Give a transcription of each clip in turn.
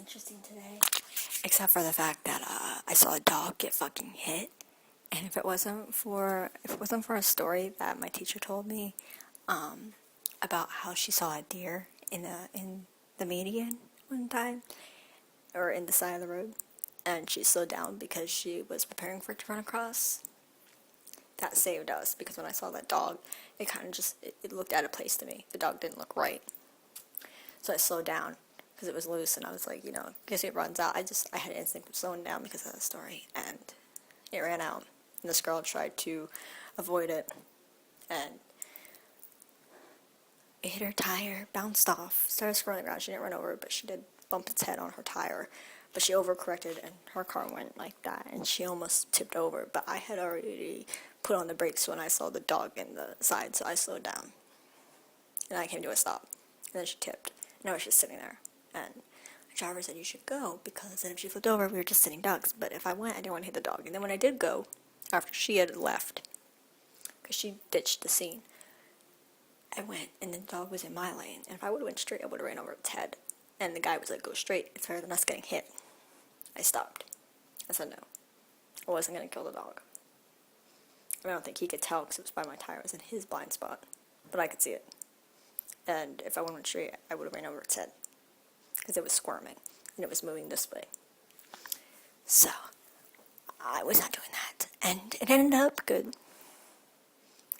interesting today. Except for the fact that I saw a dog get fucking hit. And if it wasn't for a story that my teacher told me, about how she saw a deer in the median one time, or in the side of the road, and she slowed down because she was preparing for it to run across. That saved us, because when I saw that dog, it kind of just it looked out of place to me. The dog didn't look right, so I slowed down because it was loose, and I was like, because it runs out. I had an instinct of slowing down because of the story, and it ran out. And this girl tried to avoid it, and it hit her tire, bounced off, started scrolling around. She didn't run over, but she did bump its head on her tire. But she overcorrected, and her car went like that, and she almost tipped over. But I had already put on the brakes when I saw the dog in the side, so I slowed down. And I came to a stop. And then she tipped. And I was just sitting there. And the driver said, "You should go, because then if she flipped over, we were just sitting ducks." But if I went, I didn't want to hit the dog. And then when I did go, after she had left, because she ditched the scene, I went, and the dog was in my lane. And if I would have went straight, I would have ran over its head. And the guy was like, "Go straight. It's better than us getting hit." I stopped. I said no. I wasn't going to kill the dog. I don't think he could tell because it was by my tire. It was in his blind spot. But I could see it. And if I went straight, I would have ran over its head. Because it was squirming. And it was moving this way. So, I was not doing that. And it ended up good.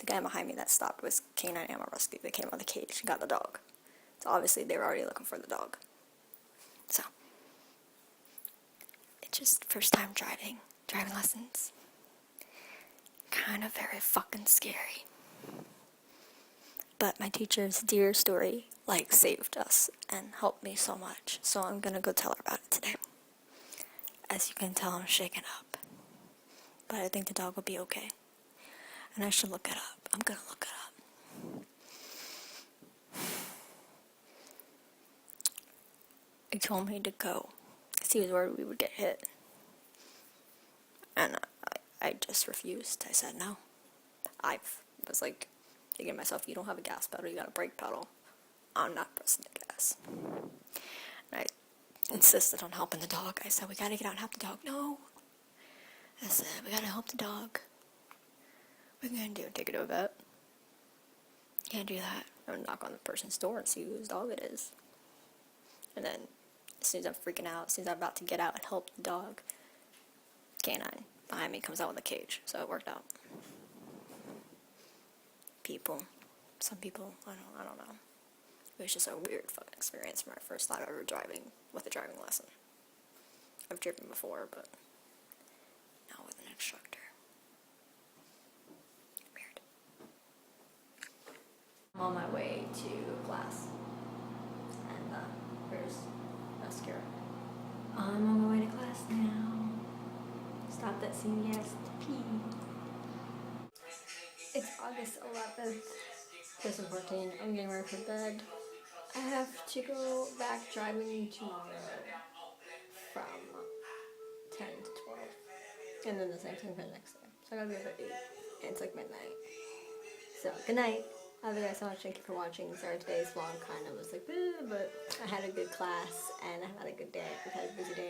The guy behind me that stopped was Canine Animal Rescue. They came out of the cage and got the dog. So obviously they were already looking for the dog. So, it's just first time driving lessons. Kind of very fucking scary. But my teacher's deer story, saved us and helped me so much. So I'm gonna go tell her about it today. As you can tell, I'm shaken up. But I think the dog will be okay. And I should look it up. I'm gonna look it up. He told me to go, because he was worried we would get hit. And I just refused. I said no. I was like, thinking to myself, you don't have a gas pedal, you got a brake pedal. I'm not pressing the gas. And I insisted on helping the dog. I said, we gotta get out and help the dog. No. I said, we gotta help the dog. What are we gonna do? Take it to a vet? Can't do that. I'm gonna knock on the person's door and see whose dog it is. And then, as soon as I'm freaking out, as soon as I'm about to get out and help the dog, Canine behind me comes out with a cage. So it worked out. Some people, I don't know. It was just a weird fucking experience for my first time ever driving with a driving lesson. I've driven before, but not with an instructor. Weird. I'm on my way to class. And, where's mascara? I'm on my way to class now. Stopped at CVS to pee. It's August 11th, 2014. I'm getting ready for bed. I have to go back driving tomorrow from 10 to 12. And then the same thing for the next day. So I gotta be up at 8. And it's like midnight. So, good night. Love you guys so much. Thank you for watching. Sorry today's vlog kind of was like, but I had a good class and I had a good day. We've had a busy day.